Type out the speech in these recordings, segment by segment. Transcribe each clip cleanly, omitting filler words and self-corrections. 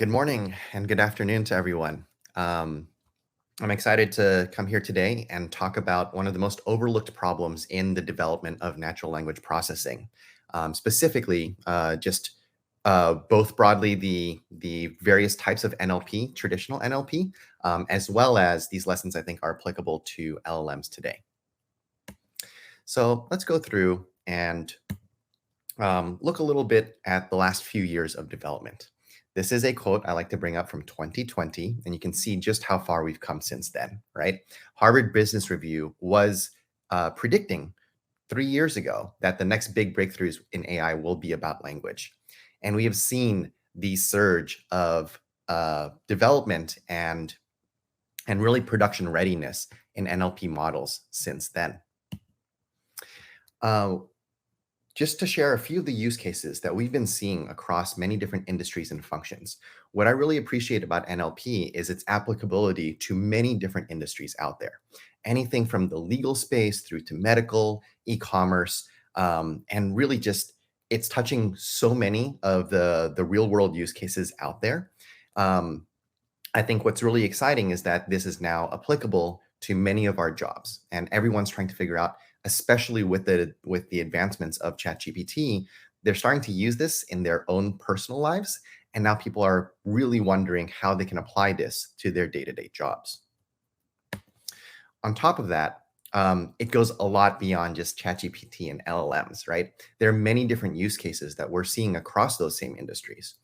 Good morning and good afternoon to everyone. Um, I'm excited to come here today and talk about one of the most overlooked problems in the development of natural language processing. Specifically, just both broadly the various types of NLP, traditional NLP, as well as these lessons I think are applicable to LLMs today. So let's go through and look a little bit at the last few years of development. This is a quote I like to bring up from 2020, and you can see just how far we've come since then, right? Harvard Business Review was predicting 3 years ago that the next big breakthroughs in AI will be about language. And we have seen the surge of development and really production readiness in NLP models since then. Uh, just to share a few of the use cases that we've been seeing across many different industries and functions. What I really appreciate about NLP is its applicability to many different industries out there. Anything from the legal space through to medical, e-commerce, and really just it's touching so many of the real world use cases out there. Um, I think what's really exciting is that this is now applicable to many of our jobs, and everyone's trying to figure out, especially with the advancements of ChatGPT, they're starting to use this in their own personal lives, and now people are really wondering how they can apply this to their day-to-day jobs. On top of that, it goes a lot beyond just ChatGPT and LLMs, right? There are many different use cases that we're seeing across those same industries.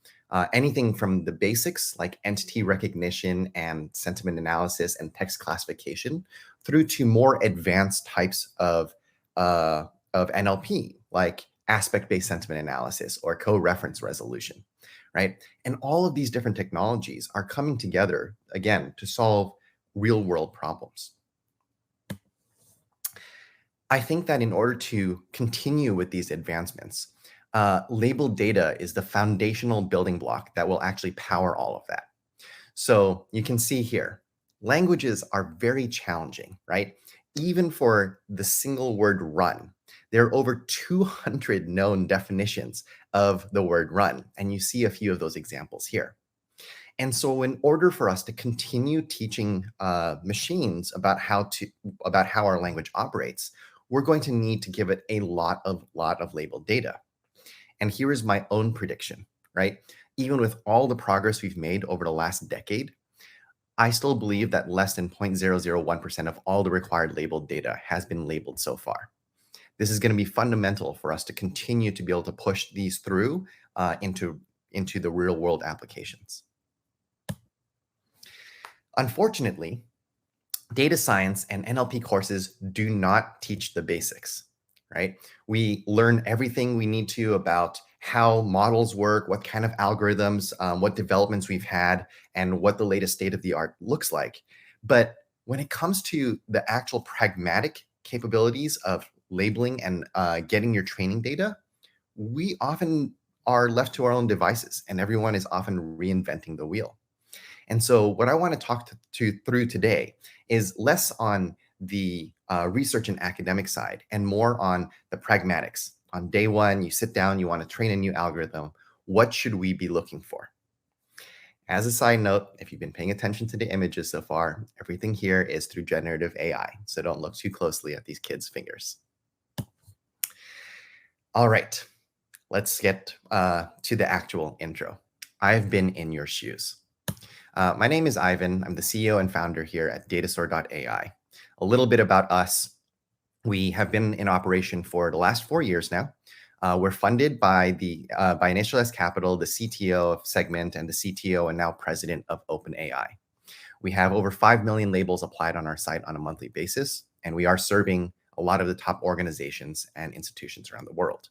Anything from the basics like entity recognition and sentiment analysis and text classification through to more advanced types of NLP, like aspect-based sentiment analysis or co-reference resolution, right? And all of these different technologies are coming together, again, to solve real-world problems. I think that in order to continue with these advancements, labeled data is the foundational building block that will actually power all of that. So you can see here, languages are very challenging, right? Even for the single word run, there are over 200 known definitions of the word run, and you see a few of those examples here. And so in order for us to continue teaching machines about how our language operates, we're going to need to give it a lot of labeled data. And here is my own prediction, right? Even with all the progress we've made over the last decade, I still believe that less than 0.001% of all the required labeled data has been labeled so far. This is going to be fundamental for us to continue to be able to push these through into the real world applications. Unfortunately, data science and NLP courses do not teach the basics, right? We learn everything we need to about how models work, what kind of algorithms, what developments we've had, and what the latest state of the art looks like. But when it comes to the actual pragmatic capabilities of labeling and getting your training data, we often are left to our own devices, and everyone is often reinventing the wheel. And so what I want to talk through today is less on the research and academic side and more on the pragmatics. On day one, you sit down, you want to train a new algorithm. What should we be looking for? As a side note, if you've been paying attention to the images so far, everything here is through generative AI. So don't look too closely at these kids' fingers. All right, let's get to the actual intro. I've been in your shoes. My name is Ivan. I'm the CEO and founder here at Datasaur.ai. A little bit about us. We have been in operation for the last 4 years now. We're funded by Initial S Capital, the CTO of Segment, and the CTO and now president of OpenAI. We have over 5 million labels applied on our site on a monthly basis, and we are serving a lot of the top organizations and institutions around the world.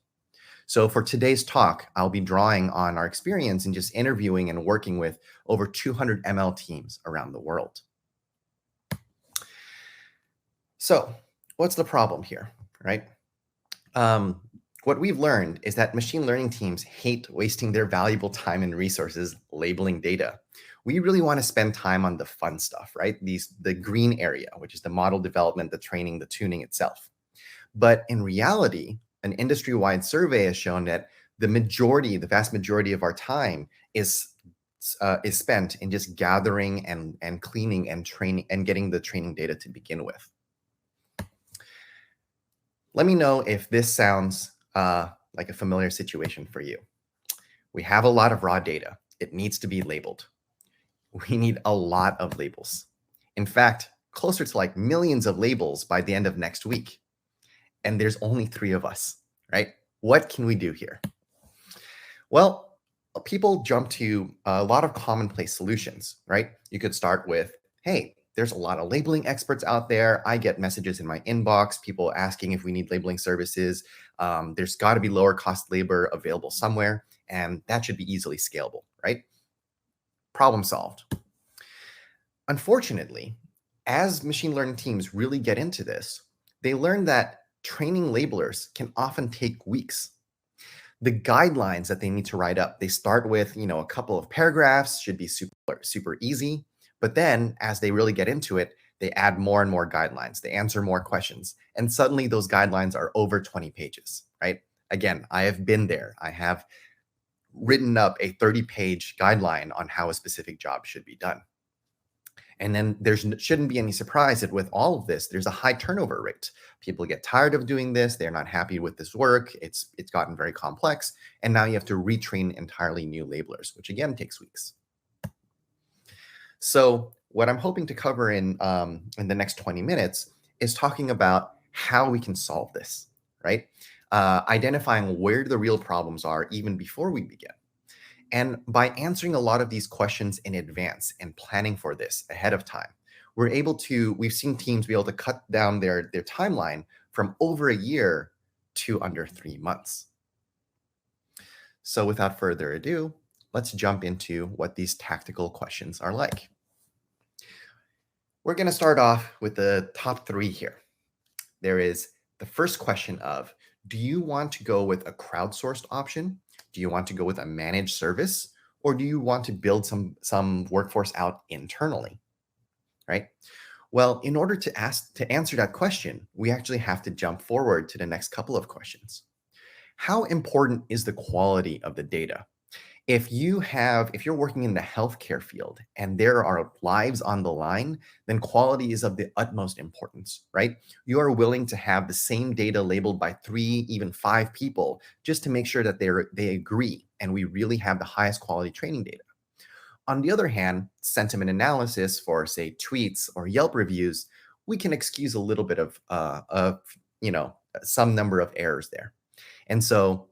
So for today's talk, I'll be drawing on our experience in just interviewing and working with over 200 ML teams around the world. So what's the problem here, right? What we've learned is that machine learning teams hate wasting their valuable time and resources labeling data. We really want to spend time on the fun stuff, right? The green area, which is the model development, the training, the tuning itself. But in reality, an industry-wide survey has shown that the vast majority of our time is is spent in just gathering and cleaning and training and getting the training data to begin with. Let me know if this sounds like a familiar situation for you. We have a lot of raw data. It needs to be labeled. We need a lot of labels. In fact, closer to like millions of labels by the end of next week. And there's only 3 of us, right? What can we do here? Well, people jump to a lot of commonplace solutions, right? You could start with, hey, there's a lot of labeling experts out there. I get messages in my inbox, people asking if we need labeling services. There's got to be lower cost labor available somewhere, and that should be easily scalable, right? Problem solved. Unfortunately, as machine learning teams really get into this, they learn that training labelers can often take weeks. The guidelines that they need to write up, they start with, a couple of paragraphs, should be super easy. But then as they really get into it, they add more and more guidelines. They answer more questions. And suddenly those guidelines are over 20 pages, right? Again, I have been there. I have written up a 30-page guideline on how a specific job should be done. And then shouldn't be any surprise that with all of this, there's a high turnover rate. People get tired of doing this. They're not happy with this work. It's gotten very complex. And now you have to retrain entirely new labelers, which again takes weeks. So what I'm hoping to cover in the next 20 minutes is talking about how we can solve this, right? Identifying where the real problems are even before we begin. And by answering a lot of these questions in advance and planning for this ahead of time, we've seen teams be able to cut down their timeline from over a year to under 3 months. So without further ado, let's jump into what these tactical questions are like. We're going to start off with the top 3 here. There is the first question of, do you want to go with a crowdsourced option? Do you want to go with a managed service, or do you want to build some workforce out internally, right? Well, in order to answer that question, we actually have to jump forward to the next couple of questions. How important is the quality of the data? If you're working in the healthcare field and there are lives on the line, then quality is of the utmost importance, right? You are willing to have the same data labeled by 3, even 5 people just to make sure that they agree and we really have the highest quality training data. On the other hand, sentiment analysis for, say, tweets or Yelp reviews, we can excuse a little bit of some number of errors there. And so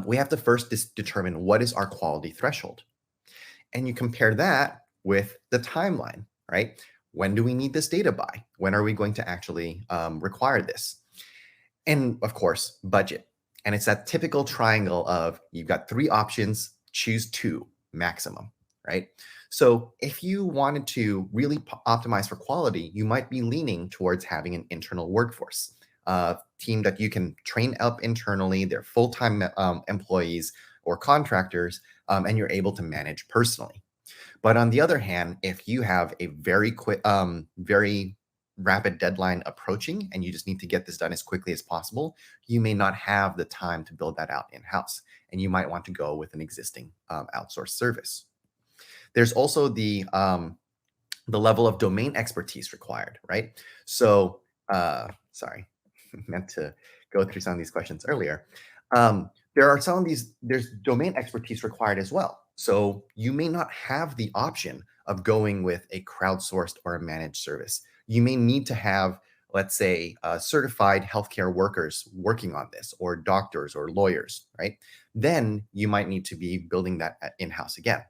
we have to first determine what is our quality threshold. And you compare that with the timeline, right? When do we need this data by? When are we going to actually require this? And of course, budget. And it's that typical triangle of you've got 3 options, choose 2 maximum, right? So if you wanted to really optimize for quality, you might be leaning towards having an internal workforce. Team that you can train up internally, they're full-time employees or contractors, and you're able to manage personally. But on the other hand, if you have a very quick, very rapid deadline approaching, and you just need to get this done as quickly as possible, you may not have the time to build that out in-house, and you might want to go with an existing outsourced service. There's also the level of domain expertise required, right? So, sorry. Meant to go through some of these questions earlier. There's domain expertise required as well. So you may not have the option of going with a crowdsourced or a managed service. You may need to have, let's say, certified healthcare workers working on this, or doctors or lawyers, right? Then you might need to be building that in-house again.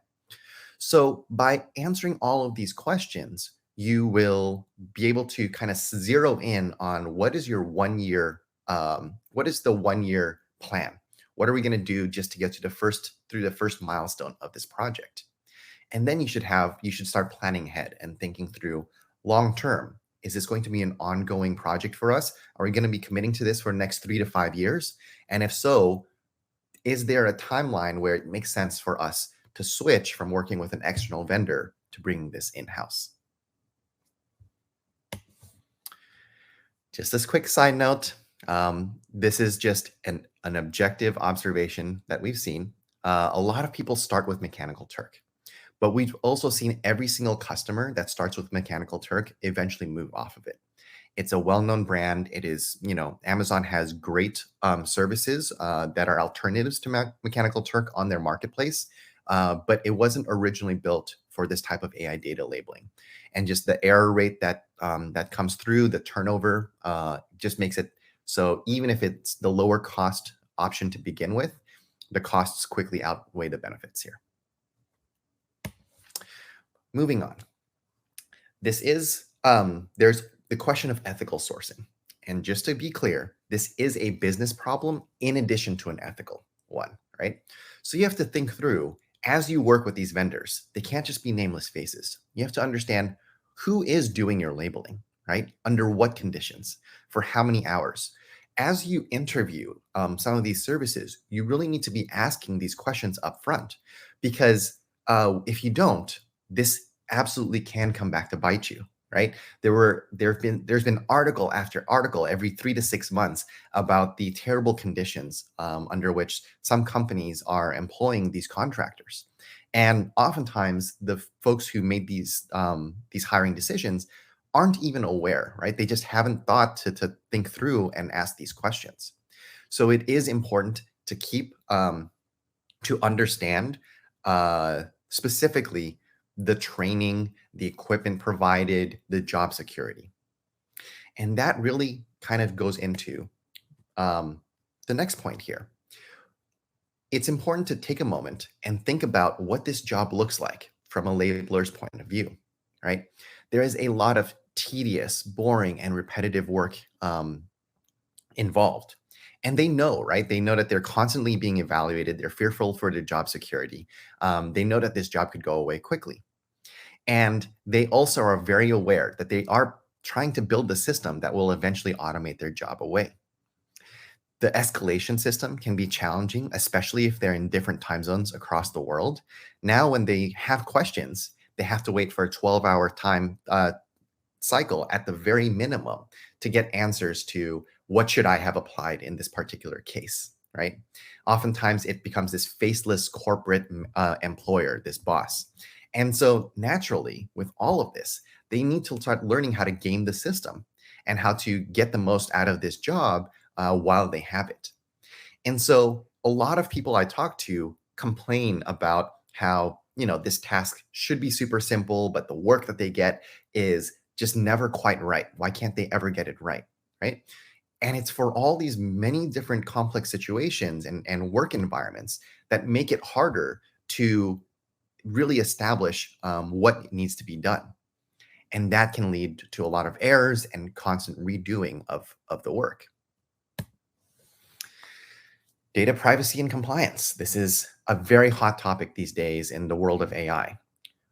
So by answering all of these questions, you will be able to kind of zero in on what is your 1 year, what is the 1 year plan? What are we going to do just to get to through the first milestone of this project? And then you should start planning ahead and thinking through long term. Is this going to be an ongoing project for us? Are we going to be committing to this for the next 3 to 5 years? And if so, is there a timeline where it makes sense for us to switch from working with an external vendor to bringing this in-house? Just as quick side note, this is just an objective observation that we've seen. A lot of people start with Mechanical Turk. But we've also seen every single customer that starts with Mechanical Turk eventually move off of it. It's a well-known brand. It is, Amazon has great services that are alternatives to Mechanical Turk on their marketplace, but it wasn't originally built for this type of AI data labeling. And just the error rate that comes through, the turnover, just makes it so even if it's the lower cost option to begin with, the costs quickly outweigh the benefits here. Moving on. There's the question of ethical sourcing. And just to be clear, this is a business problem in addition to an ethical one, right? So you have to think through as you work with these vendors, they can't just be nameless faces. You have to understand who is doing your labeling, right? Under what conditions, for how many hours. As you interview some of these services, you really need to be asking these questions up front because if you don't, this absolutely can come back to bite you, right? There's been article after article every 3 to 6 months about the terrible conditions under which some companies are employing these contractors, and oftentimes the folks who made these hiring decisions aren't even aware, right? They just haven't thought to think through and ask these questions. So it is important to keep to understand specifically the training, the equipment provided, the job security. And that really kind of goes into the next point here. It's important to take a moment and think about what this job looks like from a labeler's point of view, right? There is a lot of tedious, boring, and repetitive work involved. And they know, right? They know that they're constantly being evaluated. They're fearful for their job security. They know that this job could go away quickly. And they also are very aware that they are trying to build the system that will eventually automate their job away. The escalation system can be challenging, especially if they're in different time zones across the world. Now, when they have questions, they have to wait for a 12-hour time cycle at the very minimum to get answers to what should I have applied in this particular case, right? Oftentimes, it becomes this faceless corporate employer, this boss. And so naturally, with all of this, they need to start learning how to game the system and how to get the most out of this job while they have it. And so a lot of people I talk to complain about how, this task should be super simple, but the work that they get is just never quite right. Why can't they ever get it right? Right. And it's for all these many different complex situations and work environments that make it harder to really establish what needs to be done. And that can lead to a lot of errors and constant redoing of the work. Data privacy and compliance. This is a very hot topic these days in the world of AI.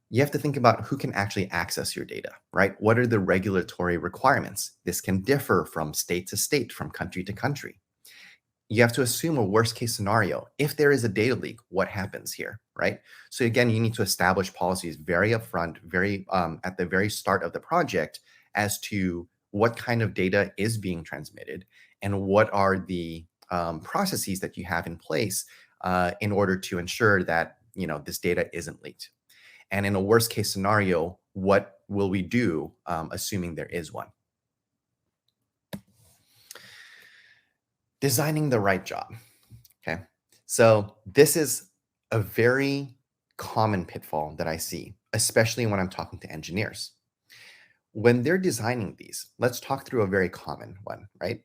You have to think about who can actually access your data, right? What are the regulatory requirements? This can differ from state to state, from country to country. You have to assume a worst case scenario. If there is a data leak, what happens here, right? So again, you need to establish policies very upfront, very at the very start of the project as to what kind of data is being transmitted and what are the processes that you have in place in order to ensure that this data isn't leaked. And in a worst case scenario, what will we do, assuming there is one? Designing the right job. Okay. So this is a very common pitfall that I see, especially when I'm talking to engineers. When they're designing these, let's talk through a very common one, right?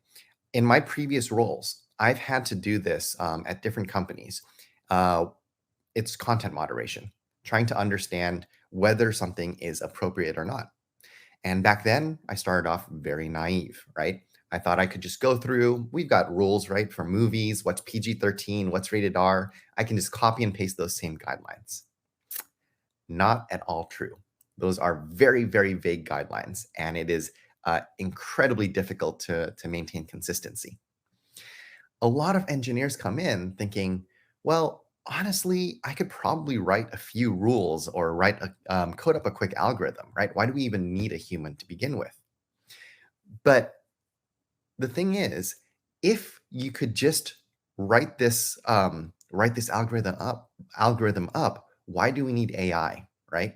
In my previous roles, I've had to do this at different companies. Uh, it's content moderation, trying to understand whether something is appropriate or not. And back then, I started off very naive, right? I thought I could just go through, we've got rules, right, for movies, what's PG-13, what's rated R. I can just copy and paste those same guidelines. Not at all true. Those are very, very vague guidelines, and it is incredibly difficult to maintain consistency. A lot of engineers come in thinking, well, honestly, I could probably write a few rules or code up a quick algorithm, right? Why do we even need a human to begin with? But the thing is, if you could just write this algorithm up, why do we need AI? right?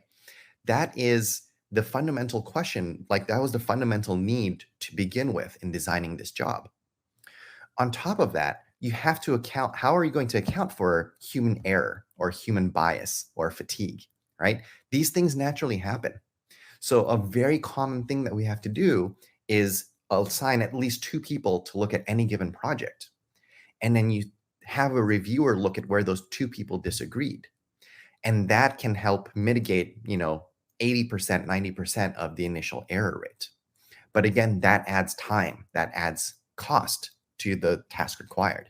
That is the fundamental question, like that was the fundamental need to begin with in designing this job. On top of that, you have to account, how are you going to account for human error or human bias or fatigue, right? These things naturally happen. So a very common thing that we have to do is assign at least two people to look at any given project. And then you have a reviewer look at where those two people disagreed. And that can help mitigate, 80%, 90% of the initial error rate. But again, that adds time, that adds cost to the task required.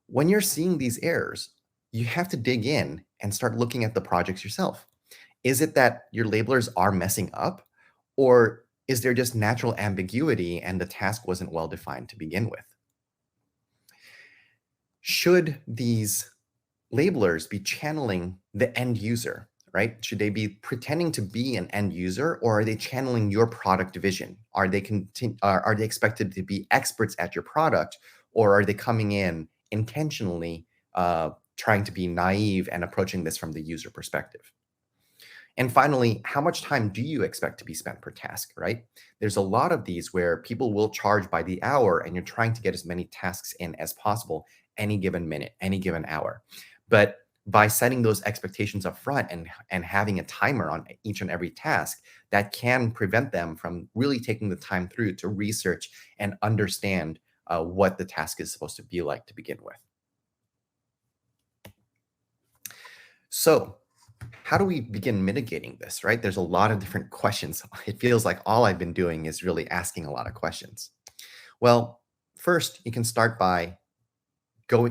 When you're seeing these errors, you have to dig in and start looking at the projects yourself. Is it that your labelers are messing up, or is there just natural ambiguity and the task wasn't well defined to begin with? Should these labelers be channeling the end user, right? Should they be pretending to be an end user, or are they channeling your product vision? Are they expected to be experts at your product, or are they coming in intentionally trying to be naive and approaching this from the user perspective? And finally, how much time do you expect to be spent per task, right? There's a lot of these where people will charge by the hour and you're trying to get as many tasks in as possible any given minute, any given hour. But by setting those expectations up front and having a timer on each and every task, that can prevent them from really taking the time through to research and understand what the task is supposed to be like to begin with. So, how do we begin mitigating this, right? There's a lot of different questions. It feels like all I've been doing is really asking a lot of questions. Well, first, you can start by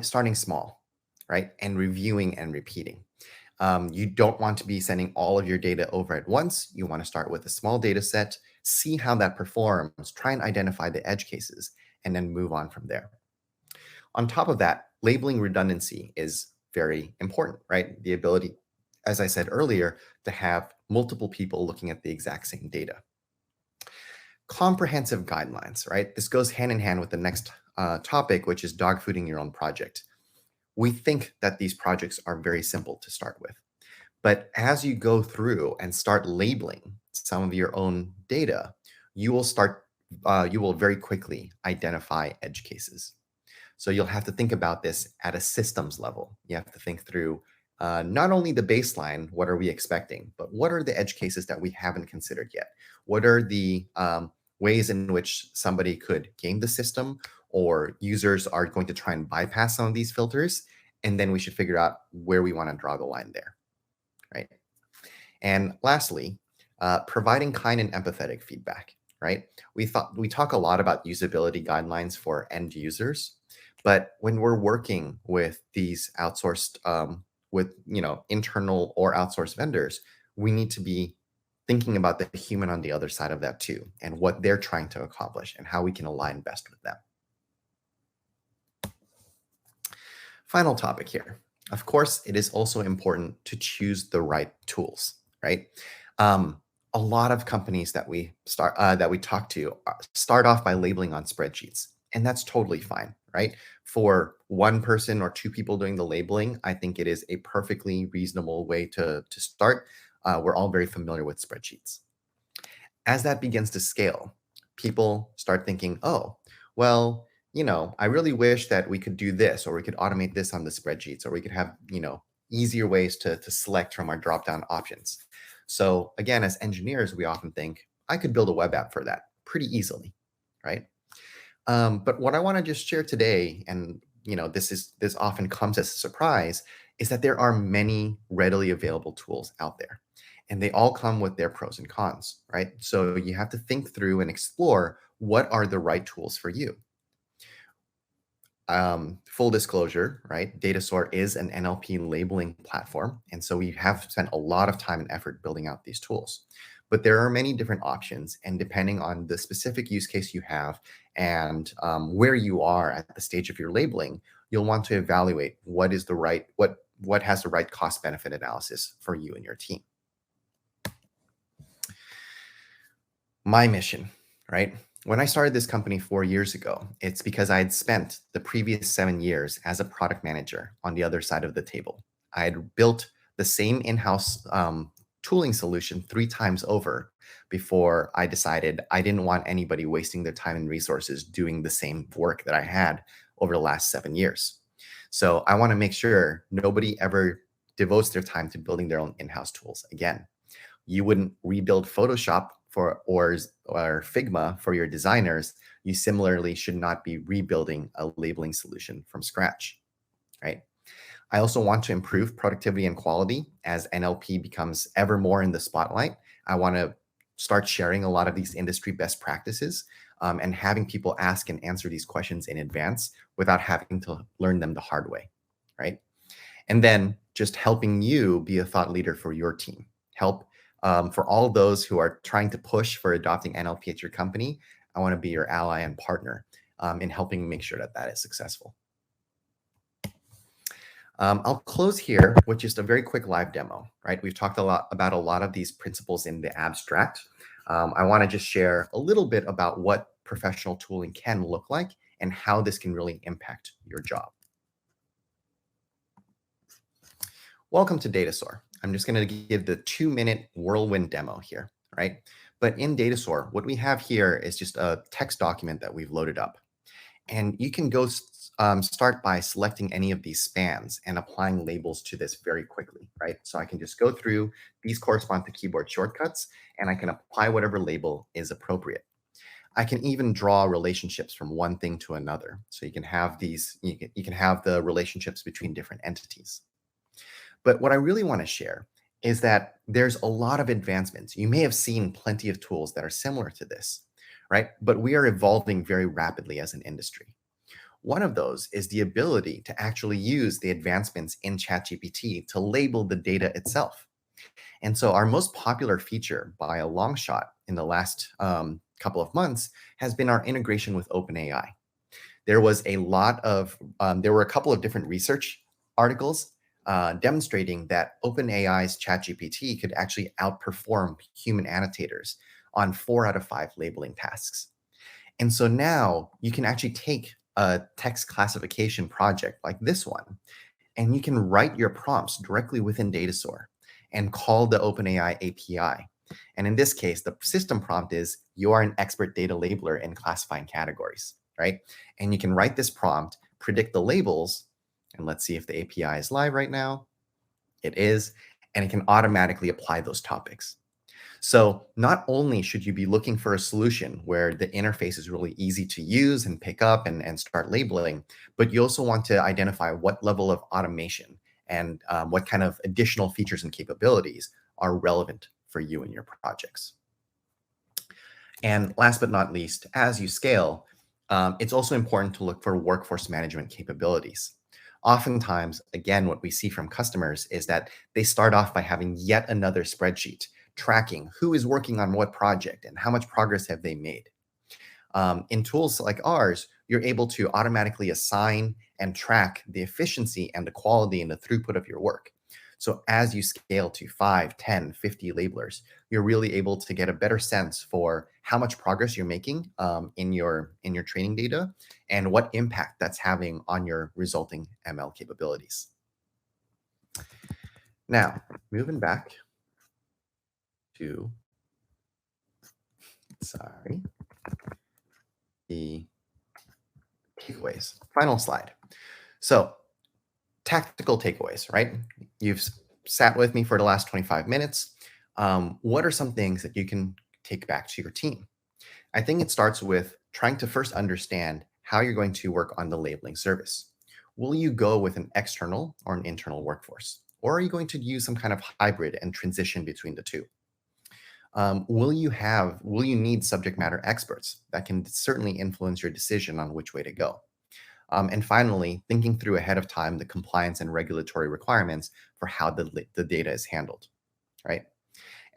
starting small, right? And reviewing and repeating. You don't want to be sending all of your data over at once. You want to start with a small data set, see how that performs, try and identify the edge cases, and then move on from there. On top of that, labeling redundancy is very important, right? The ability, as I said earlier, to have multiple people looking at the exact same data. Comprehensive guidelines, right? This goes hand in hand with the next topic, which is dogfooding your own project. We think that these projects are very simple to start with. But as you go through and start labeling some of your own data, you will very quickly identify edge cases. So you'll have to think about this at a systems level. You have to think through not only the baseline, what are we expecting, but what are the edge cases that we haven't considered yet? What are the ways in which somebody could game the system, or users are going to try and bypass some of these filters? And then we should figure out where we want to draw the line there, right? And lastly, providing kind and empathetic feedback, right? We talk a lot about usability guidelines for end users, but when we're working with these outsourced, with internal or outsourced vendors, we need to be thinking about the human on the other side of that too, and what they're trying to accomplish and how we can align best with them. Final topic here. Of course, it is also important to choose the right tools, right? A lot of companies that we talk to start off by labeling on spreadsheets, and that's totally fine, right? For one person or two people doing the labeling, I think it is a perfectly reasonable way to start. We're all very familiar with spreadsheets. As that begins to scale, people start thinking, oh, well, I really wish that we could do this, or we could automate this on the spreadsheets, or we could have, easier ways to select from our drop-down options. So again, as engineers, we often think, I could build a web app for that pretty easily, right? But what I want to just share today, and this often comes as a surprise, is that there are many readily available tools out there, and they all come with their pros and cons, right? So you have to think through and explore what are the right tools for you. Full disclosure, right? Datasaur is an NLP labeling platform, and so we have spent a lot of time and effort building out these tools. But there are many different options, and depending on the specific use case you have and where you are at the stage of your labeling, you'll want to evaluate what has the right cost benefit analysis for you and your team. My mission, right? When I started this company 4 years ago, it's because I had spent the previous 7 years as a product manager on the other side of the table. I had built the same in-house tooling solution 3 times over before I decided I didn't want anybody wasting their time and resources doing the same work that I had over the last 7 years. So I want to make sure nobody ever devotes their time to building their own in-house tools again. You wouldn't rebuild Photoshop or Figma for your designers. You similarly should not be rebuilding a labeling solution from scratch, right? I also want to improve productivity and quality as NLP becomes ever more in the spotlight. I want to start sharing a lot of these industry best practices and having people ask and answer these questions in advance without having to learn them the hard way, right? And then just helping you be a thought leader for your team. Help for all those who are trying to push for adopting NLP at your company. I want to be your ally and partner in helping make sure that that is successful. I'll close here with just a very quick live demo, right? We've talked a lot about a lot of these principles in the abstract. I want to just share a little bit about what professional tooling can look like and how this can really impact your job. Welcome to Datasaur. I'm just going to give the 2-minute whirlwind demo here, right? But in Datasaur, what we have here is just a text document that we've loaded up. And you can go start by selecting any of these spans and applying labels to this very quickly, right? So I can just go through, these correspond to keyboard shortcuts, and I can apply whatever label is appropriate. I can even draw relationships from one thing to another. So you can have these, you can have the relationships between different entities. But what I really want to share is that there's a lot of advancements. You may have seen plenty of tools that are similar to this, right? But we are evolving very rapidly as an industry. One of those is the ability to actually use the advancements in ChatGPT to label the data itself. And so our most popular feature by a long shot in the last couple of months has been our integration with OpenAI. There were a couple of different research articles demonstrating that OpenAI's ChatGPT could actually outperform human annotators on 4 out of 5 labeling tasks. And so now you can actually take a text classification project like this one, and you can write your prompts directly within Datasaur and call the OpenAI API. And in this case, the system prompt is, you are an expert data labeler in classifying categories, right? And you can write this prompt, predict the labels, and let's see if the API is live right now. It is, and it can automatically apply those topics. So not only should you be looking for a solution where the interface is really easy to use and pick up and start labeling, but you also want to identify what level of automation and what kind of additional features and capabilities are relevant for you and your projects. And last but not least, as you scale, it's also important to look for workforce management capabilities. Oftentimes, again, what we see from customers is that they start off by having yet another spreadsheet tracking who is working on what project and how much progress have they made. In tools like ours, you're able to automatically assign and track the efficiency and the quality and the throughput of your work. So as you scale to 5, 10, 50 labelers, you're really able to get a better sense for how much progress you're making in your training data and what impact that's having on your resulting ML capabilities. Now, moving back to, the takeaways. Final slide. So tactical takeaways, right? You've sat with me for the last 25 minutes. What are some things that you can take back to your team? I think it starts with trying to first understand how you're going to work on the labeling service. Will you go with an external or an internal workforce? Or are you going to use some kind of hybrid and transition between the two? Will you need subject matter experts that can certainly influence your decision on which way to go? And finally, thinking through ahead of time the compliance and regulatory requirements for how the data is handled, right?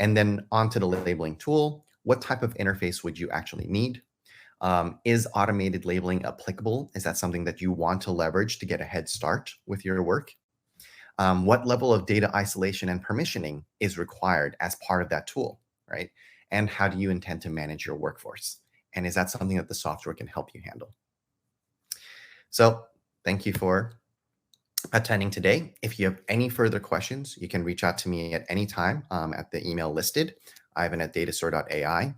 And then onto the labeling tool, what type of interface would you actually need? Is automated labeling applicable? Is that something that you want to leverage to get a head start with your work? What level of data isolation and permissioning is required as part of that tool, right? And how do you intend to manage your workforce? And is that something that the software can help you handle? So thank you for attending today. If you have any further questions, you can reach out to me at any time at the email listed, ivan@datasaur.ai.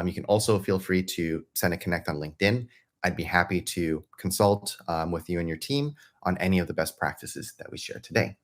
You can also feel free to send a connect on LinkedIn. I'd be happy to consult with you and your team on any of the best practices that we share today.